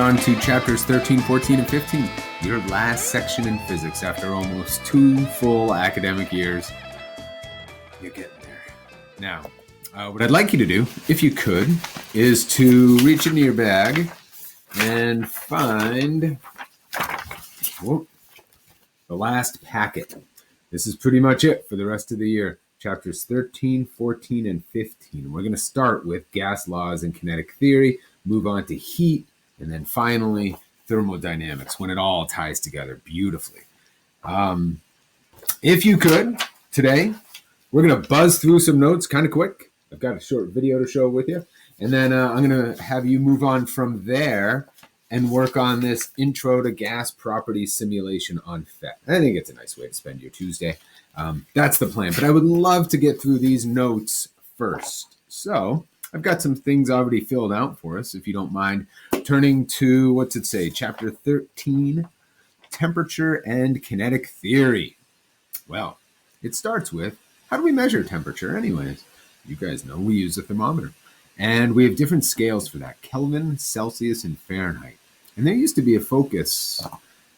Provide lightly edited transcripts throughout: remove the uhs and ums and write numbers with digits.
on to chapters 13, 14, and 15. Your last section in physics after almost 2 full academic years. You're getting there. Now, what I'd like you to do, if you could, is to reach into your bag and find the last packet. This is pretty much it for the rest of the year. Chapters 13, 14, and 15. We're going to start with gas laws and kinetic theory, move on to heat, and then finally thermodynamics, when it all ties together beautifully. If you could, today, we're going to buzz through some notes kind of quick. I've got a short video to show with you. And then I'm going to have you move on from there and work on this intro to gas properties simulation on FET. I think it's a nice way to spend your Tuesday. That's the plan. But I would love to get through these notes first. So I've got some things already filled out for us, if you don't mind turning to, what's it say? Chapter 13, temperature and kinetic theory. Well, it starts with, how do we measure temperature anyways? You guys know we use a thermometer. And we have different scales for that, Kelvin, Celsius, and Fahrenheit. And there used to be a focus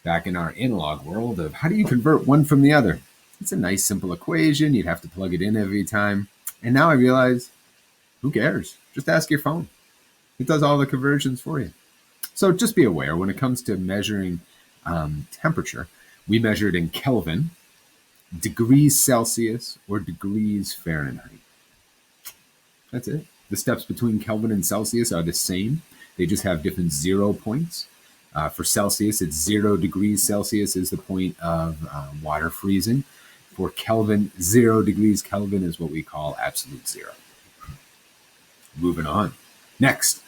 back in our analog world of how do you convert one from the other? It's a nice, simple equation. You'd have to plug it in every time. And now I realize, who cares? Just ask your phone. It does all the conversions for you. So just be aware, when it comes to measuring temperature, we measure it in Kelvin, degrees Celsius, or degrees Fahrenheit. That's it. The steps between Kelvin and Celsius are the same. They just have different 0 points. For Celsius, it's 0 degrees Celsius is the point of water freezing. For Kelvin, 0 degrees Kelvin is what we call absolute zero. Moving on. Next,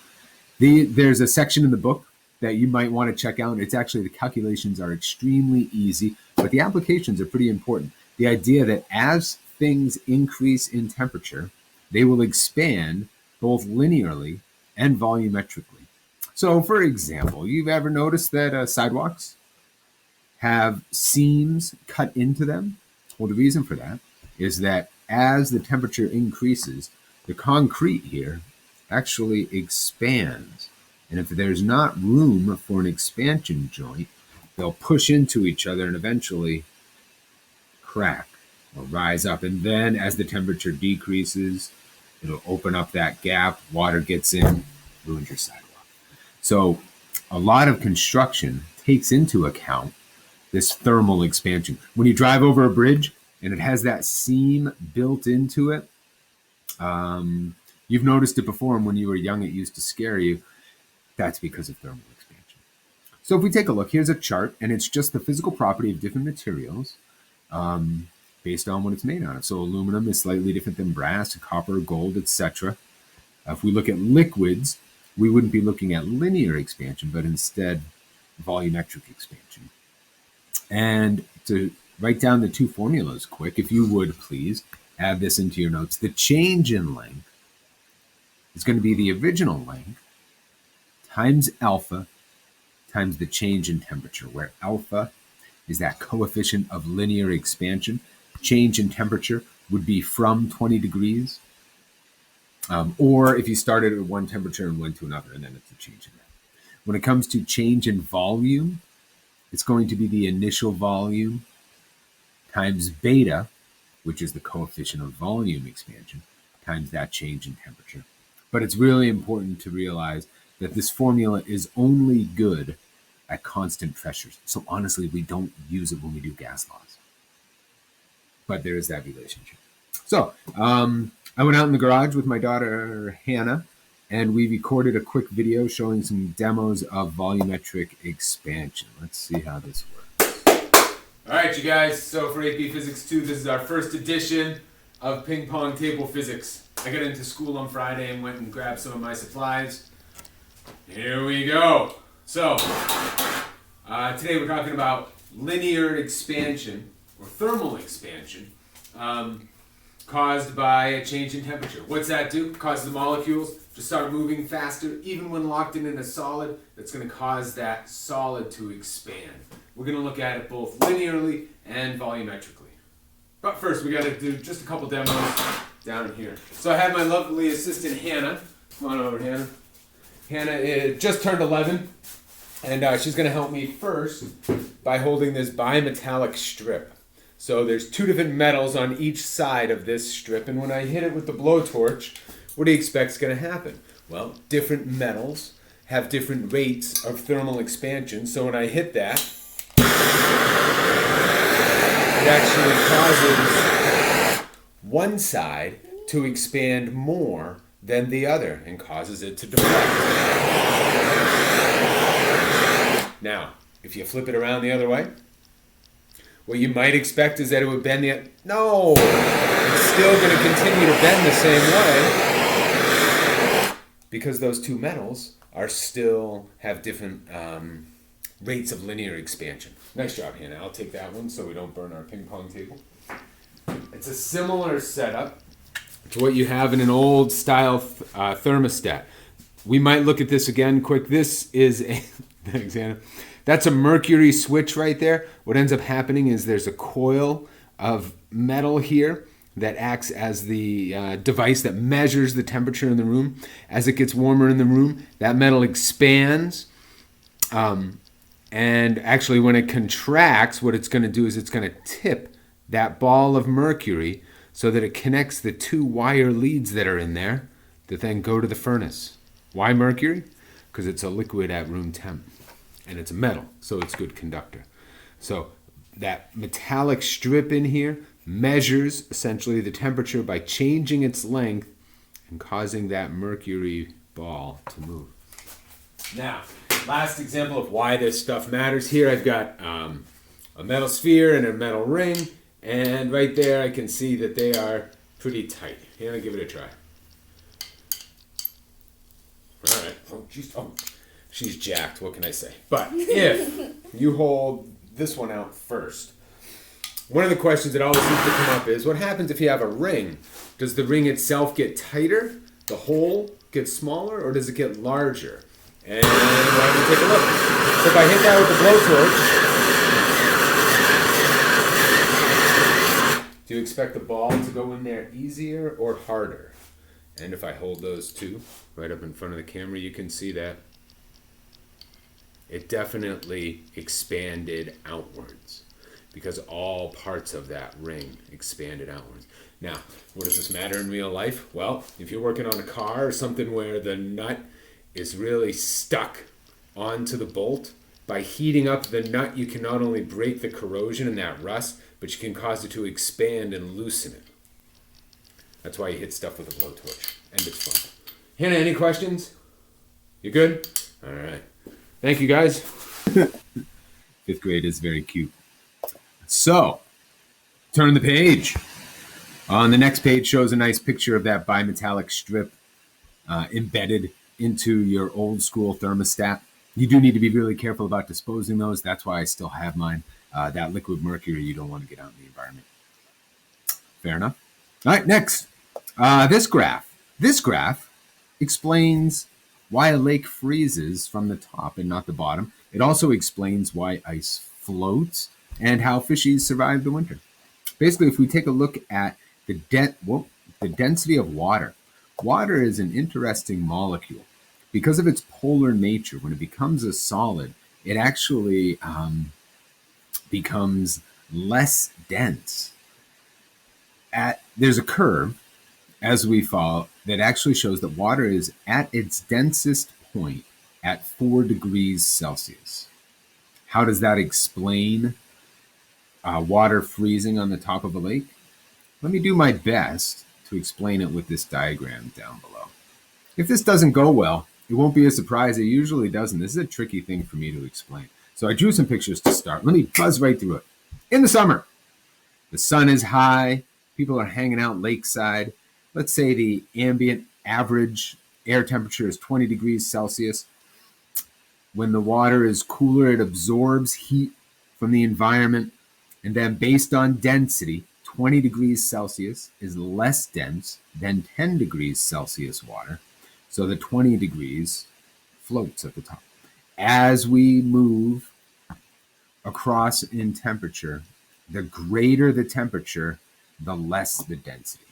there's a section in the book that you might want to check out. It's actually, the calculations are extremely easy, but the applications are pretty important. The idea that as things increase in temperature, they will expand both linearly and volumetrically. So, for example, you've ever noticed that sidewalks have seams cut into them? Well, the reason for that is that as the temperature increases, the concrete here actually expands. And if there's not room for an expansion joint, they'll push into each other and eventually crack or rise up. And then as the temperature decreases, it'll open up that gap, water gets in, ruins your sidewalk. So a lot of construction takes into account this thermal expansion. When you drive over a bridge and it has that seam built into it, you've noticed it before, and when you were young, it used to scare you. That's because of thermal expansion. So if we take a look, here's a chart, and it's just the physical property of different materials based on what it's made out of. So aluminum is slightly different than brass, copper, gold, etc. If we look at liquids, we wouldn't be looking at linear expansion, but instead volumetric expansion. And to write down the two formulas quick, if you would please add this into your notes. The change in length is going to be the original length times alpha times the change in temperature, where alpha is that coefficient of linear expansion. Change in temperature would be from 20 degrees, or if you started at one temperature and went to another, and then it's a change in that. When it comes to change in volume, it's going to be the initial volume times beta, which is the coefficient of volume expansion, times that change in temperature. But it's really important to realize that this formula is only good at constant pressures. So honestly, we don't use it when we do gas laws. But there is that relationship. So I went out in the garage with my daughter, Hannah, and we recorded a quick video showing some demos of volumetric expansion. Let's see how this works. All right, you guys. So for AP Physics 2, this is our first edition of ping pong table physics. I got into school on Friday and went and grabbed some of my supplies. Here we go. So today we're talking about linear expansion or thermal expansion caused by a change in temperature. What's that do? It causes the molecules to start moving faster. Even when locked in a solid, that's going to cause that solid to expand. We're going to look at it both linearly and volumetrically. But first, we got to do just a couple demos down here. So I have my lovely assistant, Hannah. Come on over, Hannah. Hannah just turned 11. And she's going to help me first by holding this bimetallic strip. So there's two different metals on each side of this strip, and when I hit it with the blowtorch, what do you expect is going to happen? Well, different metals have different rates of thermal expansion, so when I hit that, it actually causes one side to expand more than the other and causes it to deflect. Now, if you flip it around the other way, what you might expect is that it would bend the... No! It's still going to continue to bend the same way because those two metals are still have different rates of linear expansion. Nice job, Hannah. I'll take that one so we don't burn our ping pong table. It's a similar setup to what you have in an old style thermostat. We might look at this again quick. This is a... Alexander. That's a mercury switch right there. What ends up happening is there's a coil of metal here that acts as the device that measures the temperature in the room. As it gets warmer in the room, that metal expands. And actually, when it contracts, what it's going to do is it's going to tip that ball of mercury so that it connects the two wire leads that are in there that then go to the furnace. Why mercury? Because it's a liquid at room temp. And it's a metal, so it's a good conductor. So that metallic strip in here measures essentially the temperature by changing its length and causing that mercury ball to move. Now, last example of why this stuff matters. Here I've got a metal sphere and a metal ring, and right there I can see that they are pretty tight. Here, I'll give it a try. All right. Oh, geez. Oh. She's jacked, what can I say? But if you hold this one out first, one of the questions that always seems to come up is, what happens if you have a ring? Does the ring itself get tighter, the hole gets smaller, or does it get larger? And why don't we take a look? So if I hit that with the blowtorch, do you expect the ball to go in there easier or harder? And if I hold those two right up in front of the camera, you can see that it definitely expanded outwards because all parts of that ring expanded outwards. Now, what does this matter in real life? Well, if you're working on a car or something where the nut is really stuck onto the bolt, by heating up the nut, you can not only break the corrosion and that rust, but you can cause it to expand and loosen it. That's why you hit stuff with a blowtorch, and it's fun. Hannah, any questions? You good? All right. Thank you, guys. Fifth grade is very cute. So, turn the page. On the next page shows a nice picture of that bimetallic strip embedded into your old school thermostat. You do need to be really careful about disposing those. That's why I still have mine. That liquid mercury you don't want to get out in the environment. Fair enough. All right, next. This graph. This graph explains why a lake freezes from the top and not the bottom. It also explains why ice floats and how fishies survive the winter. Basically, if we take a look at the density of water, water is an interesting molecule. Because of its polar nature, when it becomes a solid, it actually becomes less dense. There's a curve as we fall that actually shows that water is at its densest point at 4 degrees Celsius. How does that explain water freezing on the top of a lake? Let me do my best to explain it with this diagram down below. If this doesn't go well, it won't be a surprise. It usually doesn't. This is a tricky thing for me to explain. So I drew some pictures to start. Let me buzz right through it. In the summer, the sun is high. People are hanging out lakeside. Let's say the ambient average air temperature is 20 degrees Celsius. When the water is cooler, it absorbs heat from the environment. And then based on density, 20 degrees Celsius is less dense than 10 degrees Celsius water. So the 20 degrees floats at the top. As we move across in temperature, the greater the temperature, the less the density,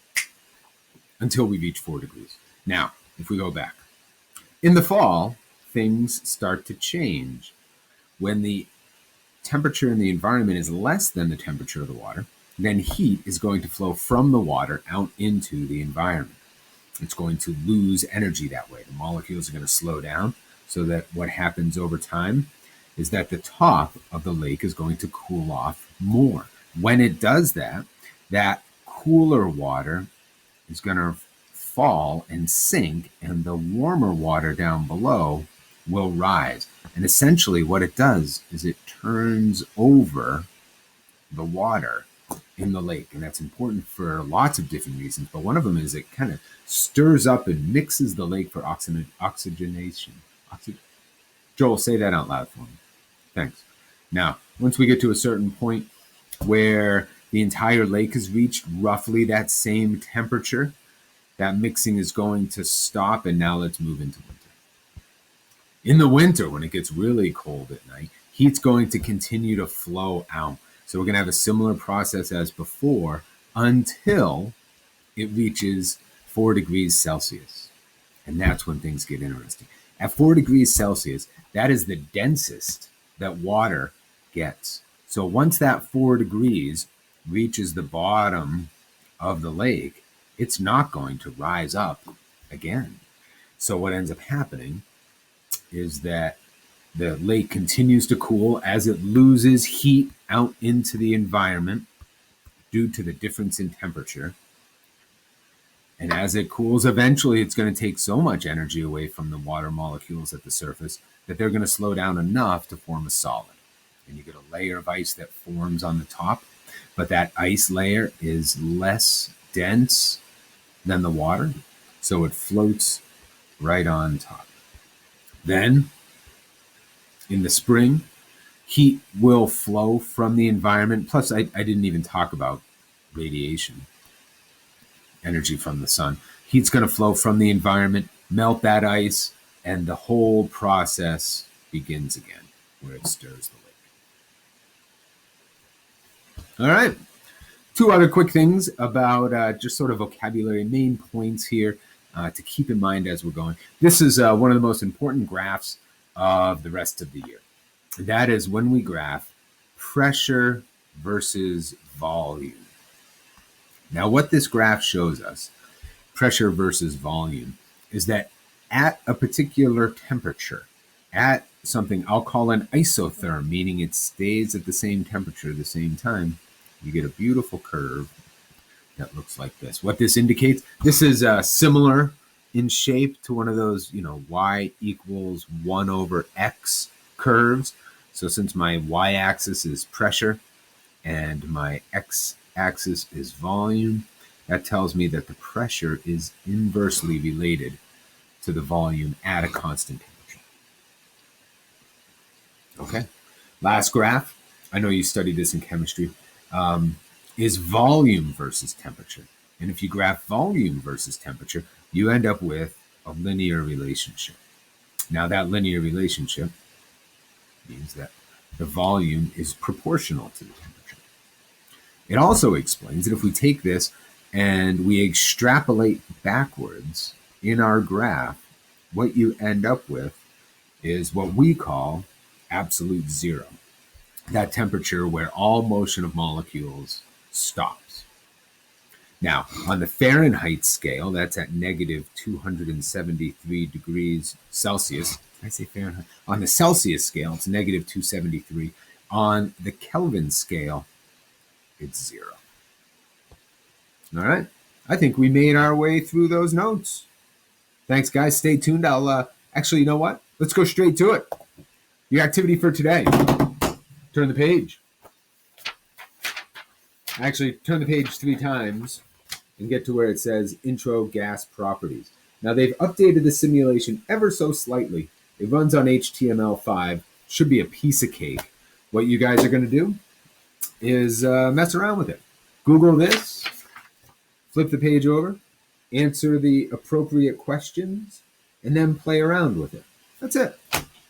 until we reach 4 degrees. Now, if we go back, in the fall, things start to change. when the temperature in the environment is less than the temperature of the water, then heat is going to flow from the water out into the environment. It's going to lose energy that way. The molecules are going to slow down, so that what happens over time is that the top of the lake is going to cool off more. When it does that, that cooler water is going to fall and sink, and the warmer water down below will rise. And essentially what it does is it turns over the water in the lake. And that's important for lots of different reasons. But one of them is it kind of stirs up and mixes the lake for oxygenation. Joel, say that out loud for me. Thanks. Now, once we get to a certain point where the entire lake has reached roughly that same temperature, that mixing is going to stop, and now let's move into winter. In the winter, when it gets really cold at night, heat's going to continue to flow out. So we're going to have a similar process as before until it reaches 4 degrees Celsius. And that's when things get interesting. At 4 degrees Celsius, that is the densest that water gets. So once that 4 degrees reaches the bottom of the lake, it's not going to rise up again. So what ends up happening is that the lake continues to cool as it loses heat out into the environment due to the difference in temperature. And as it cools, eventually it's going to take so much energy away from the water molecules at the surface that they're going to slow down enough to form a solid. And you get a layer of ice that forms on the top, but that ice layer is less dense than the water, so it floats right on top. Then, in the spring, heat will flow from the environment. Plus, I didn't even talk about radiation, energy from the sun. Heat's going to flow from the environment, melt that ice, and the whole process begins again, where it stirs the lake. All right. 2 other quick things about just sort of vocabulary, main points here to keep in mind as we're going. This is one of the most important graphs of the rest of the year. That is when we graph pressure versus volume. Now, what this graph shows us, pressure versus volume, is that at a particular temperature, at something I'll call an isotherm, meaning it stays at the same temperature at the same time, you get a beautiful curve that looks like this. What this indicates, this is similar in shape to one of those, y equals 1 over x curves. So since my y-axis is pressure and my x-axis is volume, that tells me that the pressure is inversely related to the volume at a constant temperature. Okay, last graph. I know you studied this in chemistry. Is volume versus temperature. And if you graph volume versus temperature, you end up with a linear relationship. Now, that linear relationship means that the volume is proportional to the temperature. It also explains that if we take this and we extrapolate backwards in our graph, what you end up with is what we call absolute zero. That temperature where all motion of molecules stops. Now, on the Fahrenheit scale, that's at negative 273 degrees Celsius. Did I say Fahrenheit? On the Celsius scale, it's negative 273. On the Kelvin scale, it's 0. All right. I think we made our way through those notes. Thanks, guys. Stay tuned. I'll actually, you know what? Let's go straight to it. Your activity for today. Turn the page. Actually, turn the page 3 times and get to where it says Intro Gas Properties. Now, they've updated the simulation ever so slightly. It runs on HTML5. Should be a piece of cake. What you guys are going to do is mess around with it. Google this, flip the page over, answer the appropriate questions, and then play around with it. That's it.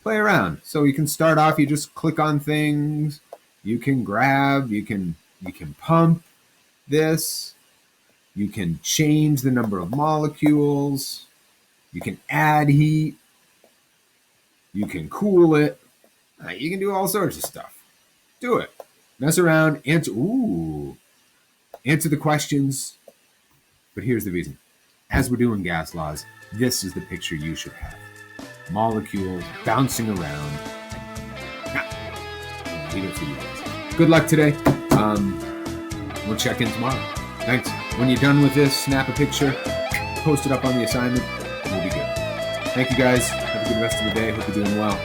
Play around. So you can start off, you just click on things, you can grab, you can pump this, you can change the number of molecules, you can add heat, you can cool it, You can do all sorts of stuff. Do it. Mess around. Answer the questions. But here's the reason. As we're doing gas laws, this is the picture you should have. Molecules bouncing around. Leave it for you guys. Good luck today. We'll check in tomorrow. Thanks. When you're done with this, snap a picture, post it up on the assignment, and we'll be good. Thank you guys. Have a good rest of the day. Hope you're doing well.